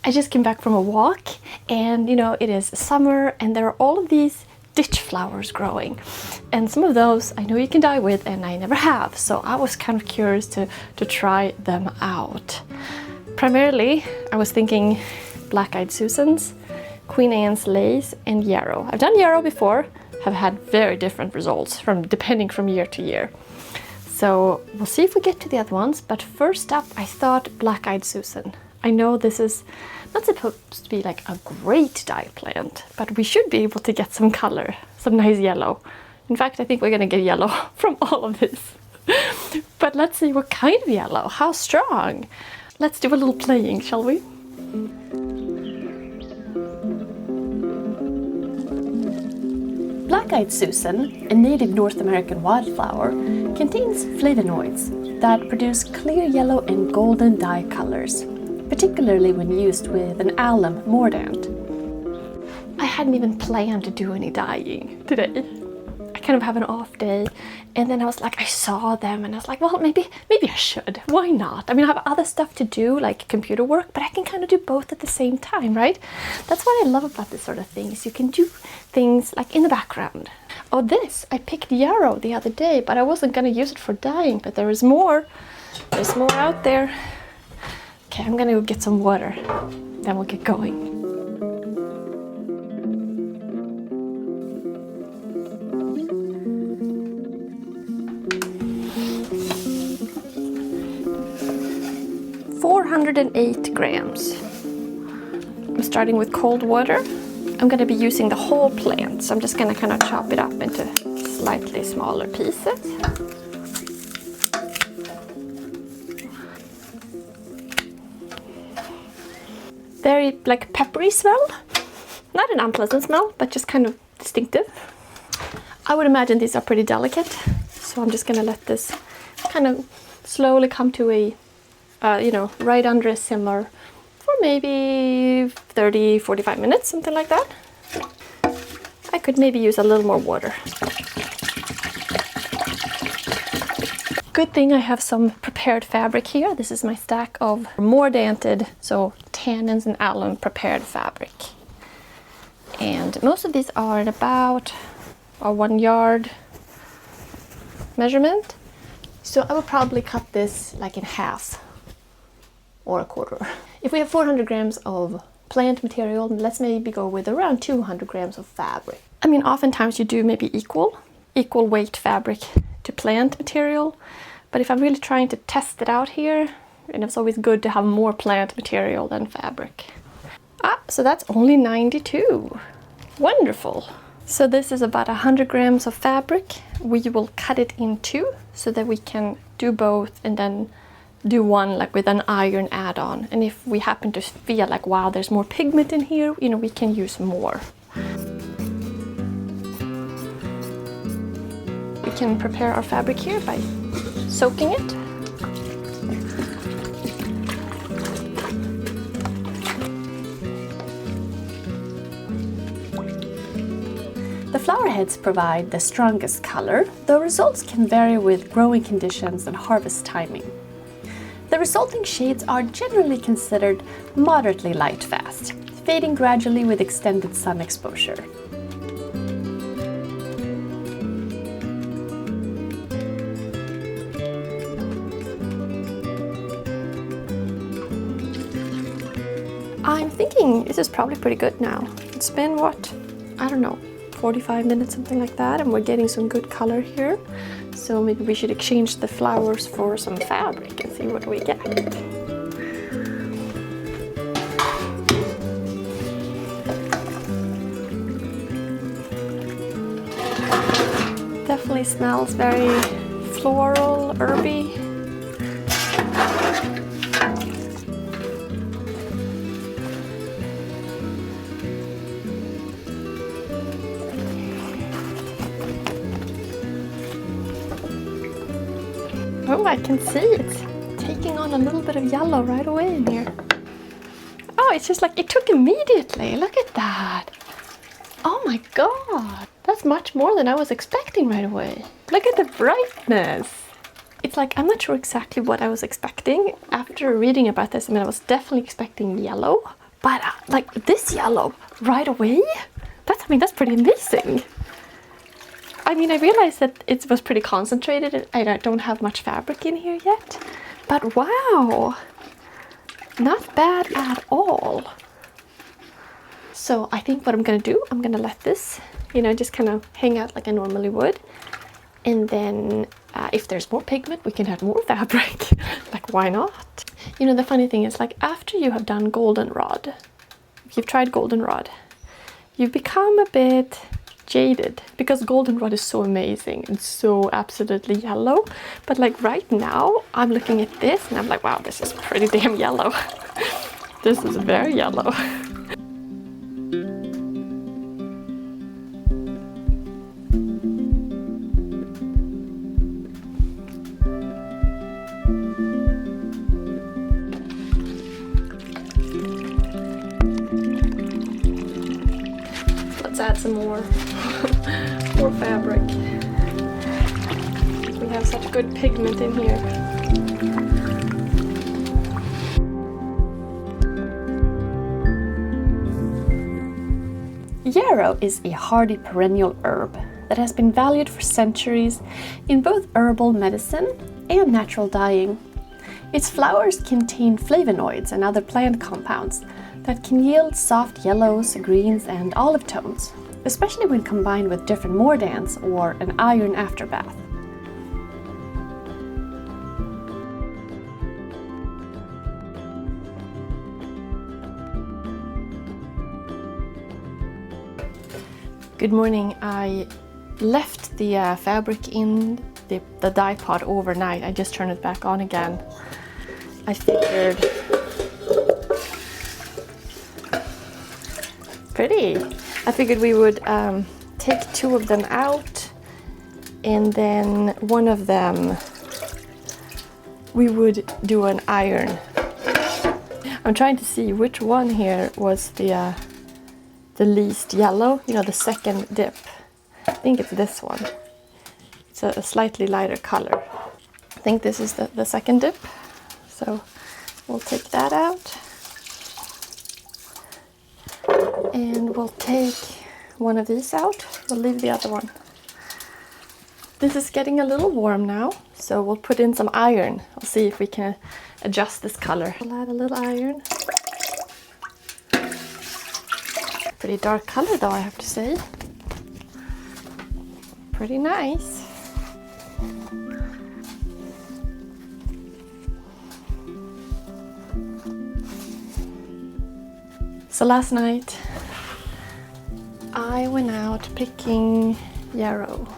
I just came back from a walk, and you know, it is summer and there are all of these ditch flowers growing, and some of those I know you can dye with and I never have, so I was kind of curious to try them out. Primarily I was thinking Black-Eyed Susans, Queen Anne's Lace and Yarrow. I've done Yarrow before, have had very different results depending from year to year. So we'll see if we get to the other ones, but first up I thought Black-Eyed Susan. I know this is not supposed to be like a great dye plant, but we should be able to get some color, some nice yellow. In fact, I think we're gonna get yellow from all of this. But let's see what kind of yellow, how strong. Let's do a little playing, shall we? Black-Eyed Susan, a native North American wildflower, contains flavonoids that produce clear yellow and golden dye colors, particularly when used with an alum mordant. I hadn't even planned to do any dyeing today. I kind of have an off day, and then I was like, I saw them and I was like, well, maybe I should. Why not? I mean, I have other stuff to do, like computer work, but I can kind of do both at the same time, right? That's what I love about this sort of things. You can do things like in the background. Oh, this, I picked Yarrow the other day, but I wasn't gonna use it for dyeing, but there is more. There's more out there. Okay, I'm gonna go get some water, then we'll get going. "408 grams. I'm starting with cold water. I'm gonna be using the whole plant, so I'm just gonna kind of chop it up into slightly smaller pieces. Very like peppery smell, not an unpleasant smell, but just kind of distinctive. I would imagine these are pretty delicate, so I'm just gonna let this kind of slowly come to a, you know, right under a simmer for maybe 30-45 minutes, something like that. I could maybe use a little more water. Good thing I have some prepared fabric here. This is my stack of mordanted, so tannins and alum prepared fabric. And most of these are at about a 1 yard measurement. So I will probably cut this like in half or a quarter. If we have 400 grams of plant material, let's maybe go with around 200 grams of fabric. I mean, oftentimes you do maybe equal weight fabric to plant material, but if I'm really trying to test it out here, and it's always good to have more plant material than fabric. So that's only 92. Wonderful. So this is about 100 grams of fabric. We will cut it in two so that we can do both and then do one like with an iron add-on. And if we happen to feel like, wow, there's more pigment in here, you know, we can use more. We can prepare our fabric here by soaking it. The flower heads provide the strongest color, though results can vary with growing conditions and harvest timing. The resulting shades are generally considered moderately light fast, fading gradually with extended sun exposure. I'm thinking this is probably pretty good now. It's been what? I don't know, 45 minutes, something like that, and we're getting some good color here. So maybe we should exchange the flowers for some fabric and see what we get. Definitely smells very floral, herby. Oh, I can see it's taking on a little bit of yellow right away in here. Oh, it's just like it took immediately. Look at that. Oh my god. That's much more than I was expecting right away. Look at the brightness. It's like, I'm not sure exactly what I was expecting. After reading about this, I mean, I was definitely expecting yellow, But like this yellow right away, that's pretty amazing. I mean, I realized that it was pretty concentrated and I don't have much fabric in here yet. But wow, not bad at all. So I think what I'm gonna do, I'm gonna let this, you know, just kind of hang out like I normally would. And then if there's more pigment, we can add more fabric. Like, why not? You know, the funny thing is, like, after you have done goldenrod, if you've tried goldenrod, you've become a bit jaded because goldenrod is so amazing and so absolutely yellow. But like right now, I'm looking at this and I'm like, wow, this is pretty damn yellow. This is very yellow. Let's add some more fabric. We have such good pigment in here. Yarrow is a hardy perennial herb that has been valued for centuries in both herbal medicine and natural dyeing. Its flowers contain flavonoids and other plant compounds that can yield soft yellows, greens, and olive tones, especially when combined with different mordants or an iron afterbath. Good morning. I left the fabric in the dye pot overnight. I just turned it back on again. I figured pretty. I figured we would take two of them out, and then one of them we would do an iron. I'm trying to see which one here was the least yellow, you know, the second dip. I think it's this one. It's a slightly lighter color. I think this is the second dip. So we'll take that out. And we'll take one of these out. We'll leave the other one. This is getting a little warm now, so we'll put in some iron. I'll see if we can adjust this color. We'll add a little iron. Pretty dark color though, I have to say. Pretty nice. So last night I went out picking yarrow.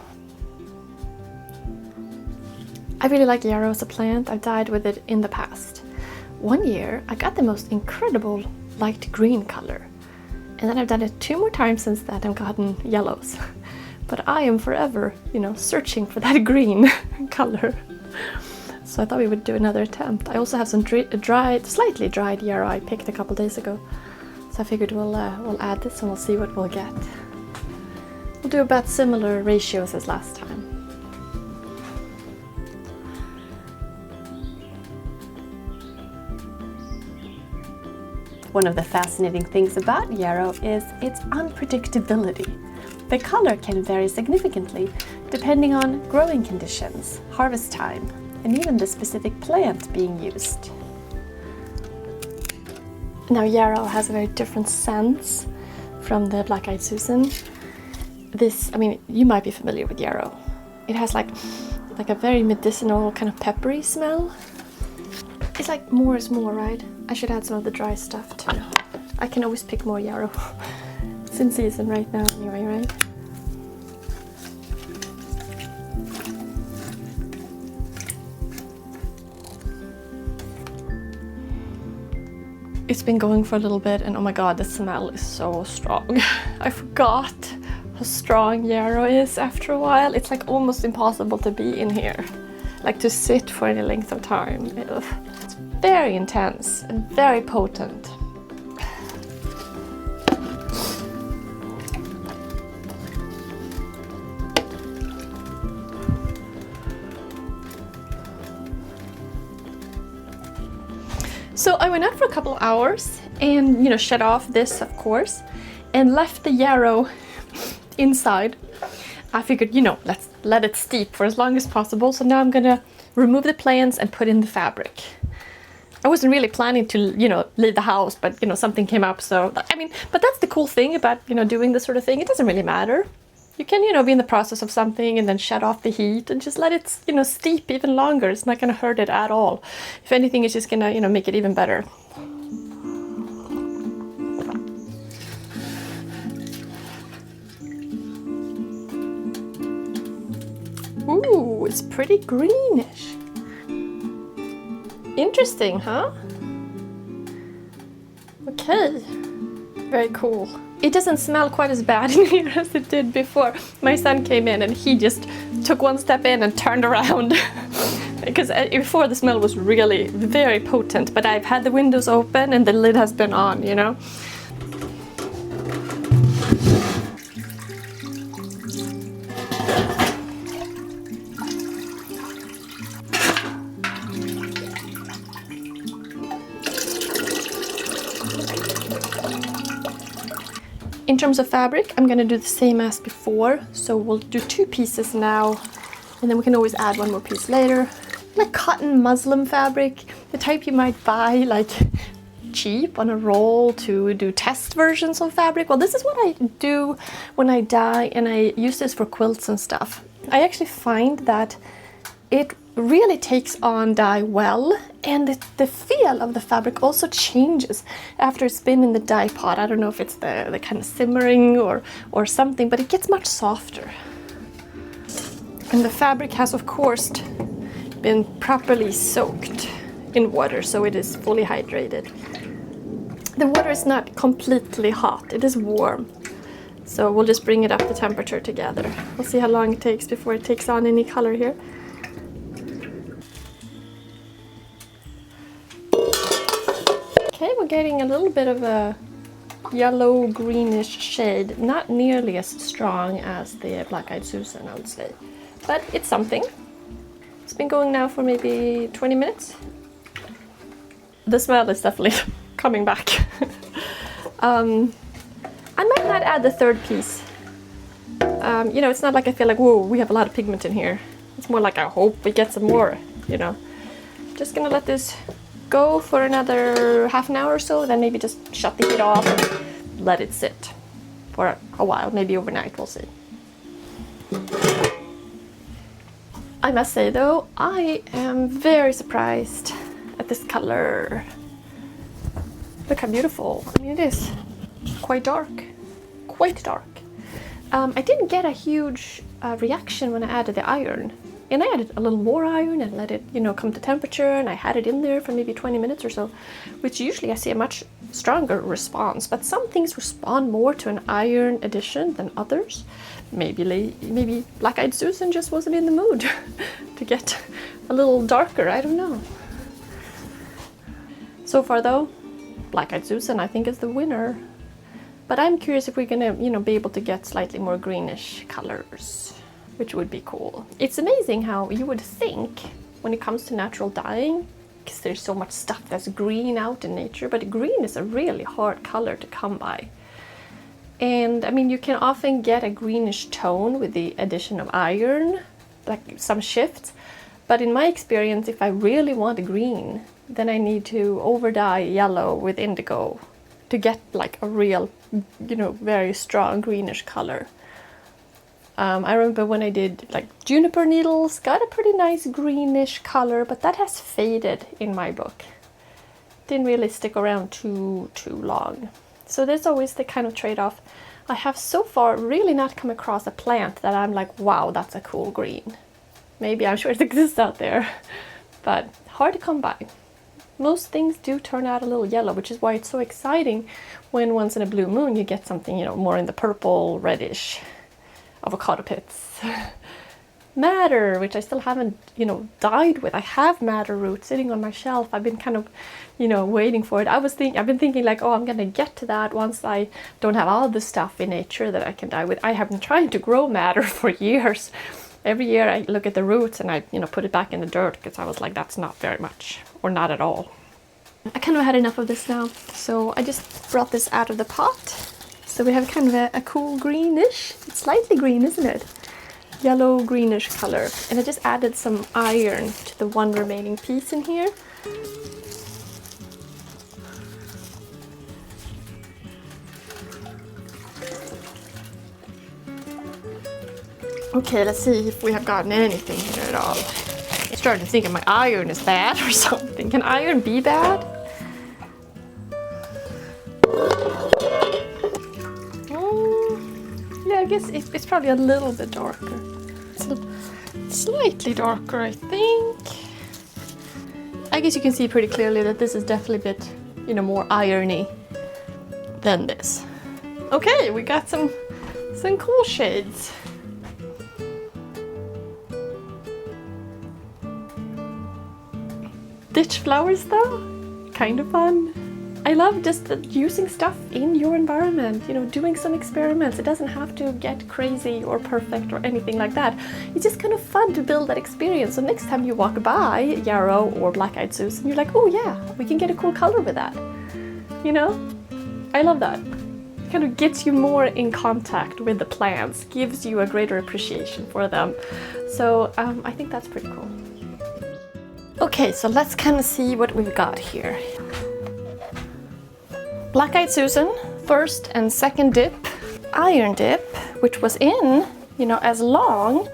I really like yarrow as a plant. I've dyed with it in the past. One year I got the most incredible light green color. And then I've done it 2 more times since that and gotten yellows. But I am forever, you know, searching for that green color. So I thought we would do another attempt. I also have some slightly dried yarrow I picked a couple days ago. So I figured we'll add this and we'll see what we'll get. We'll do about similar ratios as last time. One of the fascinating things about yarrow is its unpredictability. The color can vary significantly depending on growing conditions, harvest time, and even the specific plant being used. Now yarrow has a very different scent from the black-eyed Susan. This, I mean, you might be familiar with yarrow. It has like a very medicinal kind of peppery smell. It's like more is more, right? I should add some of the dry stuff too. I can always pick more yarrow. It's in season right now anyway, right? It's been going for a little bit and oh my god, the smell is so strong. I forgot how strong yarrow is after a while. It's like almost impossible to be in here. Like to sit for any length of time. It's very intense and very potent. So I went out for a couple of hours and, you know, shut off this, of course, and left the yarrow inside. I figured, you know, let's let it steep for as long as possible. So now I'm gonna remove the plants and put in the fabric. I wasn't really planning to, you know, leave the house, but, you know, something came up. So, I mean, but that's the cool thing about, you know, doing this sort of thing. It doesn't really matter. You can, you know, be in the process of something and then shut off the heat and just let it, you know, steep even longer. It's not gonna hurt it at all. If anything, it's just gonna, you know, make it even better. Ooh, it's pretty greenish. Interesting, huh? Okay, very cool. It doesn't smell quite as bad in here as it did before. My son came in and he just took one step in and turned around. Because before the smell was really very potent, but I've had the windows open and the lid has been on, you know? In terms of fabric, I'm gonna do the same as before. So we'll do 2 pieces now, and then we can always add 1 more piece later. Like cotton muslin fabric, the type you might buy like cheap on a roll to do test versions of fabric. Well, this is what I do when I dye, and I use this for quilts and stuff. I actually find that it really takes on dye well, and the feel of the fabric also changes after it's been in the dye pot. I don't know if it's the kind of simmering or something, but it gets much softer. And the fabric has, of course, been properly soaked in water, so it is fully hydrated. The water is not completely hot, it is warm. So we'll just bring it up the temperature together. We'll see how long it takes before it takes on any color here. Okay, we're getting a little bit of a yellow greenish shade, not nearly as strong as the Black-Eyed Susan, I would say, but it's something. It's been going now for maybe 20 minutes. The smell is definitely coming back. I might not add the 3rd piece. You know, it's not like I feel like, whoa, we have a lot of pigment in here. It's more like I hope we get some more, you know. Just gonna let this go for another half an hour or so, then maybe just shut the heat off and let it sit for a while, maybe overnight, we'll see. I must say though, I am very surprised at this color. Look how beautiful. I mean, it is quite dark, quite dark. I didn't get a huge reaction when I added the iron. And I added a little more iron and let it, you know, come to temperature, and I had it in there for maybe 20 minutes or so, which usually I see a much stronger response. But some things respond more to an iron addition than others. Maybe Black-Eyed Susan just wasn't in the mood to get a little darker, I don't know. So far though, Black-Eyed Susan I think is the winner. But I'm curious if we're gonna, you know, be able to get slightly more greenish colors, which would be cool. It's amazing how you would think when it comes to natural dyeing, because there's so much stuff that's green out in nature, but green is a really hard color to come by. And I mean, you can often get a greenish tone with the addition of iron, like some shifts, but in my experience, if I really want a green, then I need to over dye yellow with indigo to get like a real, you know, very strong greenish color. I remember when I did like juniper needles, got a pretty nice greenish color, but that has faded in my book. Didn't really stick around too long. So there's always the kind of trade-off. I have so far really not come across a plant that I'm like, wow, that's a cool green. Maybe, I'm sure it exists out there, but hard to come by. Most things do turn out a little yellow, which is why it's so exciting when once in a blue moon you get something, you know, more in the purple, reddish, avocado pits. Madder, which I still haven't, you know, dyed with. I have madder root sitting on my shelf. I've been kind of, you know, waiting for it. I've been thinking like, oh, I'm gonna get to that once I don't have all the stuff in nature that I can dye with. I have been trying to grow madder for years. Every year I look at the roots and I, you know, put it back in the dirt because I was like, that's not very much or not at all. I kind of had enough of this now, so I just brought this out of the pot. So we have kind of a cool greenish, it's slightly green, isn't it? Yellow greenish color. And I just added some iron to the one remaining piece in here. Okay, let's see if we have gotten anything here at all. I'm starting to think my iron is bad or something. Can iron be bad? Yeah, I guess it's probably a little bit darker. It's slightly darker, I think. I guess you can see pretty clearly that this is definitely a bit, you know, more irony than this. Okay, we got some cool shades. Ditch flowers though, kind of fun. I love just using stuff in your environment, you know, doing some experiments. It doesn't have to get crazy or perfect or anything like that. It's just kind of fun to build that experience. So next time you walk by Yarrow or Black-Eyed Susan, you're like, oh yeah, we can get a cool color with that. You know, I love that. It kind of gets you more in contact with the plants, gives you a greater appreciation for them. So I think that's pretty cool. Okay, so let's kind of see what we've got here. Black-Eyed Susan, first and second dip. Iron dip, which was in, you know, as long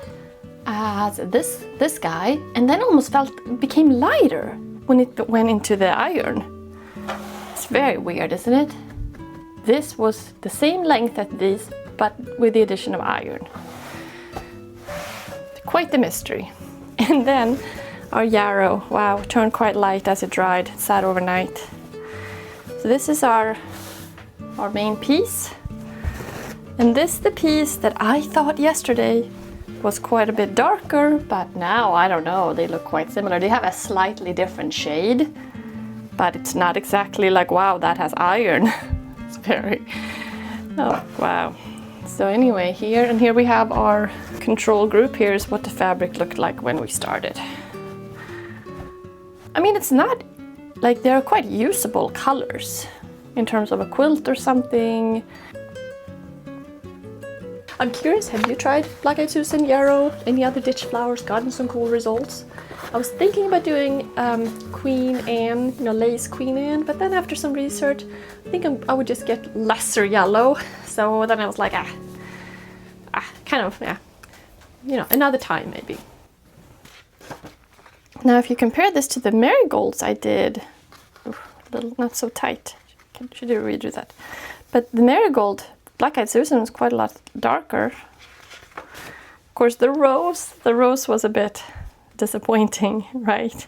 as this guy, and then almost became lighter when it went into the iron. It's very weird, isn't it? This was the same length as this, but with the addition of iron. Quite the mystery. And then our Yarrow, wow, turned quite light as it dried, sat overnight. So this is our main piece. And this is the piece that I thought yesterday was quite a bit darker, but now, I don't know, they look quite similar. They have a slightly different shade, but it's not exactly like, wow, that has iron. It's very, oh, wow. So anyway, here we have our control group. Here's what the fabric looked like when we started. I mean, it's not like they're quite usable colors in terms of a quilt or something. I'm curious, have you tried Black-Eyed Susan, Yarrow, any other ditch flowers, gotten some cool results? I was thinking about doing Queen Anne, you know, lace Queen Anne, but then after some research, I think I would just get lesser yellow. So then I was like, kind of, yeah, you know, another time maybe. Now, if you compare this to the marigolds I did, a little not so tight, should you redo that? But the marigold, Black-Eyed Susan, was quite a lot darker. Of course, the rose was a bit disappointing, right?